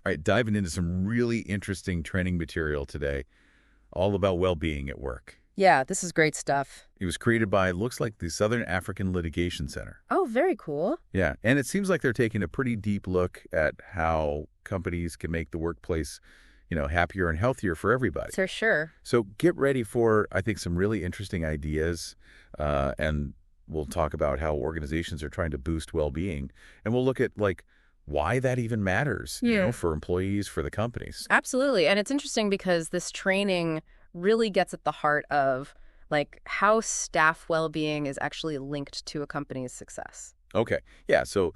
All right, diving into some really interesting training material today, all about well-being at work. Yeah, this is great stuff. It was created by, looks like, the Southern African Litigation Centre. Oh, very cool. Yeah, and it seems like they're taking a pretty deep look at how companies can make the workplace, happier and healthier for everybody. For sure. So get ready for, I think, some really interesting ideas, and we'll talk about how organizations are trying to boost well-being, and we'll look at, why that even matters, for employees, for the companies. Absolutely. And it's interesting because this training really gets at the heart of how staff well-being is actually linked to a company's success. Okay. Yeah. So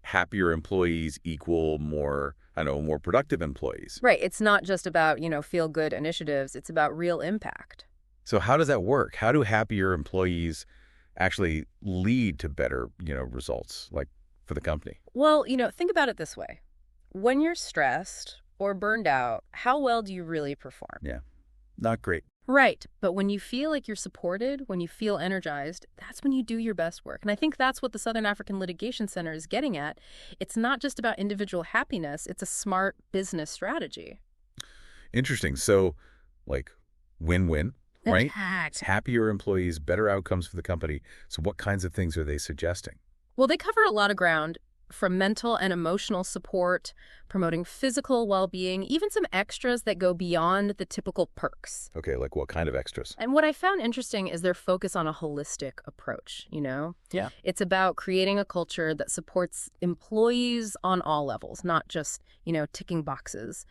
happier employees equal more productive employees. Right. It's not just about, feel-good initiatives. It's about real impact. So how does that work? How do happier employees actually lead to better, results for the company? Well, think about it this way. When you're stressed or burned out, how well do you really perform? Yeah. Not great. Right. But when you feel like you're supported, when you feel energized, that's when you do your best work. And I think that's what the Southern African Litigation Centre is getting at. It's not just about individual happiness. It's a smart business strategy. Interesting. So, win-win, right? Impact. Happier employees, better outcomes for the company. So what kinds of things are they suggesting? Well, they cover a lot of ground, from mental and emotional support, promoting physical well-being, even some extras that go beyond the typical perks. Okay, what kind of extras? And what I found interesting is their focus on a holistic approach, Yeah. It's about creating a culture that supports employees on all levels, not just, ticking boxes.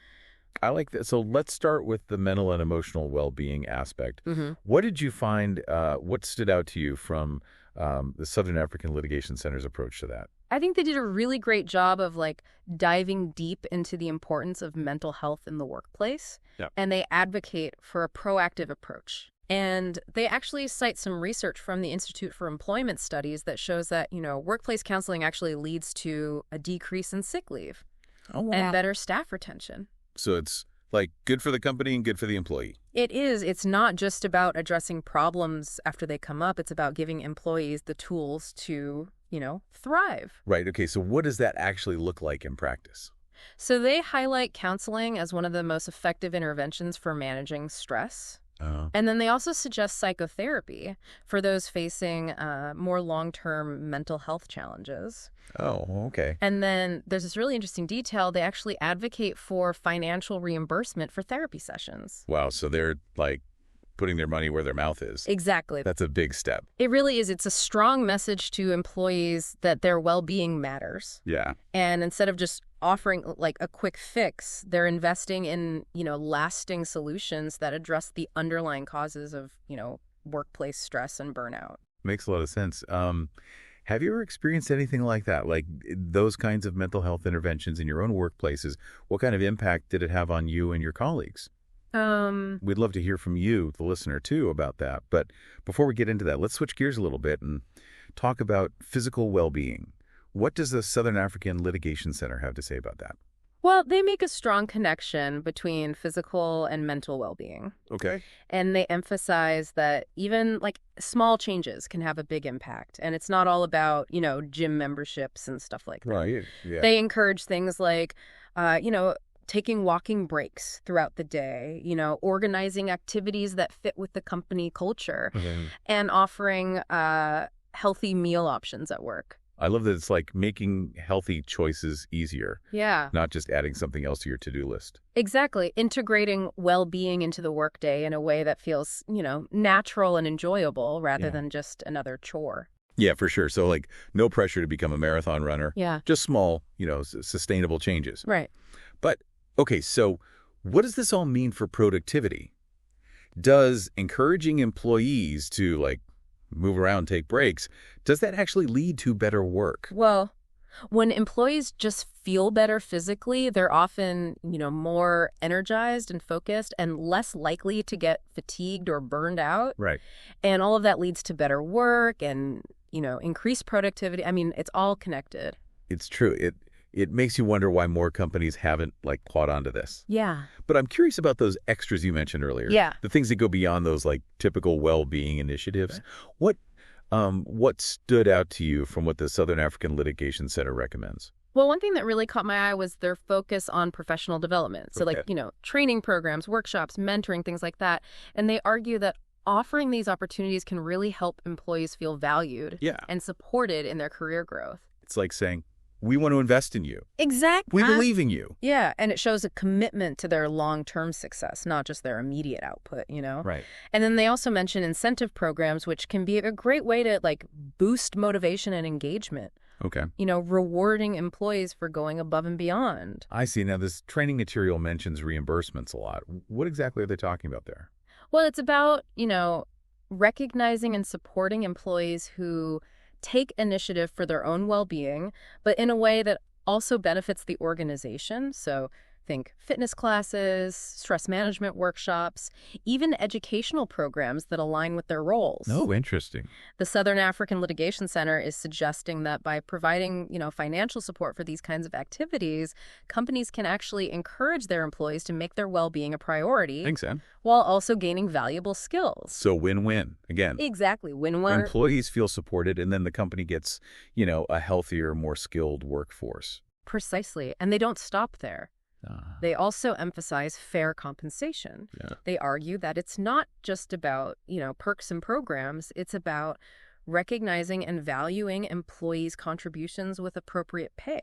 I like that. So let's start with the mental and emotional well-being aspect. Mm-hmm. What did you find, what stood out to you from the Southern African Litigation Center's approach to that? I think they did a really great job of diving deep into the importance of mental health in the workplace. Yep. And they advocate for a proactive approach. And they actually cite some research from the Institute for Employment Studies that shows that, workplace counseling actually leads to a decrease in sick leave and better staff retention. So it's good for the company and good for the employee. It is. It's not just about addressing problems after they come up. It's about giving employees the tools to, thrive. Right. Okay. So what does that actually look like in practice? So they highlight counseling as one of the most effective interventions for managing stress. And then they also suggest psychotherapy for those facing more long-term mental health challenges. Oh, okay. And then there's this really interesting detail. They actually advocate for financial reimbursement for therapy sessions. Wow. So they're putting their money where their mouth is. Exactly. That's a big step. It really is. It's a strong message to employees that their well-being matters. Yeah. And instead of just offering a quick fix, they're investing in, lasting solutions that address the underlying causes of, workplace stress and burnout. Makes a lot of sense. Have you ever experienced anything like that? Those kinds of mental health interventions in your own workplaces? What kind of impact did it have on you and your colleagues? We'd love to hear from you, the listener, too, about that. But before we get into that, let's switch gears a little bit and talk about physical well-being. What does the Southern African Litigation Centre have to say about that? Well, they make a strong connection between physical and mental well-being. Okay. And they emphasize that even small changes can have a big impact. And it's not all about, gym memberships and stuff like that. Right. Yeah. They encourage things taking walking breaks throughout the day, organizing activities that fit with the company culture, and offering healthy meal options at work. I love that it's making healthy choices easier. Yeah. Not just adding something else to your to-do list. Exactly. Integrating well-being into the workday in a way that feels, natural and enjoyable rather than just another chore. Yeah, for sure. So no pressure to become a marathon runner. Yeah. Just small, sustainable changes. Right. But, okay, so what does this all mean for productivity? Does encouraging employees to move around, take breaks, does that actually lead to better work? Well, when employees just feel better physically, they're often, more energized and focused and less likely to get fatigued or burned out. Right. And all of that leads to better work and, increased productivity. I mean, it's all connected. It's true. It makes you wonder why more companies haven't caught on to this. Yeah. But I'm curious about those extras you mentioned earlier. Yeah. The things that go beyond those typical well-being initiatives. What stood out to you from what the Southern African Litigation Centre recommends? Well, one thing that really caught my eye was their focus on professional development. So Okay. like, training programs, workshops, mentoring, things like that. And they argue that offering these opportunities can really help employees feel valued Yeah. and supported in their career growth. It's like saying, we want to invest in you. Exactly. We believe in you. Yeah, and it shows a commitment to their long-term success, not just their immediate output. Right. And then they also mention incentive programs, which can be a great way to boost motivation and engagement. Okay. Rewarding employees for going above and beyond. I see. Now, this training material mentions reimbursements a lot. What exactly are they talking about there? Well, it's about, recognizing and supporting employees who take initiative for their own well-being, but in a way that also benefits the organization. So think fitness classes, stress management workshops, even educational programs that align with their roles. Oh, interesting. The Southern African Litigation Centre is suggesting that by providing, financial support for these kinds of activities, companies can actually encourage their employees to make their well-being a priority. Thanks, Ann. While also gaining valuable skills. So win-win, again. Exactly, win-win. Employees feel supported, and then the company gets, a healthier, more skilled workforce. Precisely, and they don't stop there. They also emphasize fair compensation. Yeah. They argue that it's not just about, perks and programs. It's about recognizing and valuing employees' contributions with appropriate pay.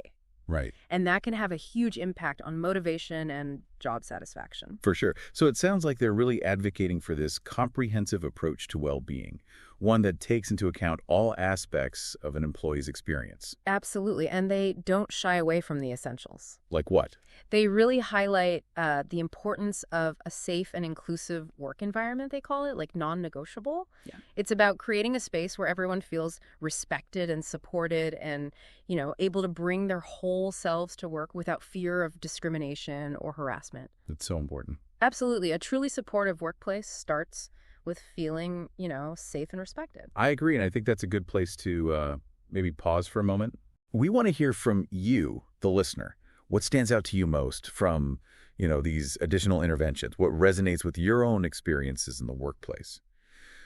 Right. And that can have a huge impact on motivation and job satisfaction. For sure. So it sounds like they're really advocating for this comprehensive approach to well-being, one that takes into account all aspects of an employee's experience. Absolutely. And they don't shy away from the essentials. Like what? They really highlight the importance of a safe and inclusive work environment, they call it, like non-negotiable. Yeah. It's about creating a space where everyone feels respected and supported and, able to bring their whole selves to work without fear of discrimination or harassment. That's so important. Absolutely. A truly supportive workplace starts with feeling, safe and respected. I agree, and I think that's a good place to maybe pause for a moment. We want to hear from you, the listener. What stands out to you most from, these additional interventions? What resonates with your own experiences in the workplace?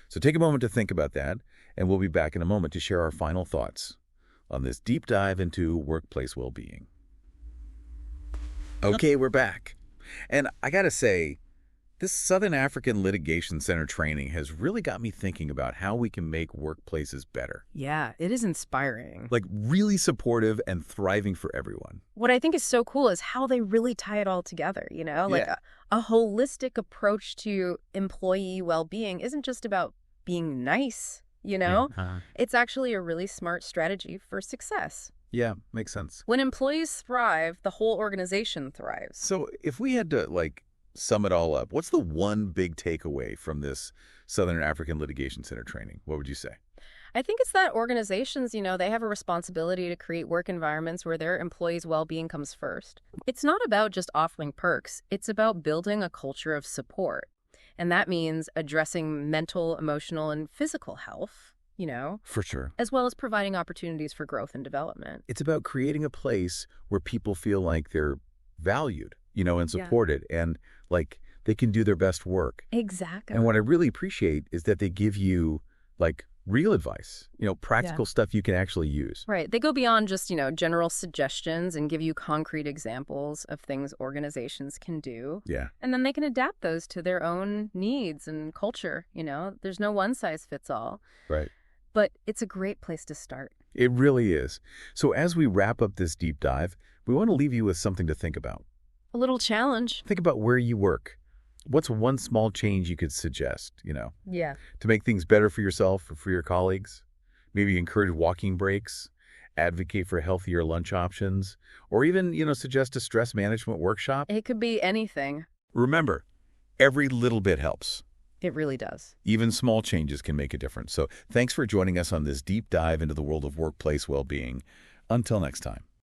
So take a moment to think about that, and we'll be back in a moment to share our final thoughts on this deep dive into workplace well-being. Okay, we're back. And I got to say, this Southern African Litigation Centre training has really got me thinking about how we can make workplaces better. Yeah, it is inspiring. Like really supportive and thriving for everyone. What I think is so cool is how they really tie it all together, Yeah. a holistic approach to employee well-being isn't just about being nice, It's actually a really smart strategy for success. Yeah, makes sense. When employees thrive, the whole organization thrives. So if we had to, sum it all up, what's the one big takeaway from this Southern African Litigation Centre training? What would you say? I think it's that organizations, they have a responsibility to create work environments where their employees' well-being comes first. It's not about just offering perks. It's about building a culture of support. And that means addressing mental, emotional, and physical health, For sure. as well as providing opportunities for growth and development. It's about creating a place where people feel like they're valued, and Yeah. supported, and like they can do their best work. Exactly. And what I really appreciate is that they give you real advice, practical stuff you can actually use. Right. They go beyond just, general suggestions and give you concrete examples of things organizations can do. Yeah. And then they can adapt those to their own needs and culture. There's no one size fits all. Right. But it's a great place to start. It really is. So as we wrap up this deep dive, we want to leave you with something to think about. A little challenge. Think about where you work. What's one small change you could suggest, Yeah. to make things better for yourself or for your colleagues? Maybe encourage walking breaks, advocate for healthier lunch options, or even, suggest a stress management workshop. It could be anything. Remember, every little bit helps. It really does. Even small changes can make a difference. So thanks for joining us on this deep dive into the world of workplace well-being. Until next time.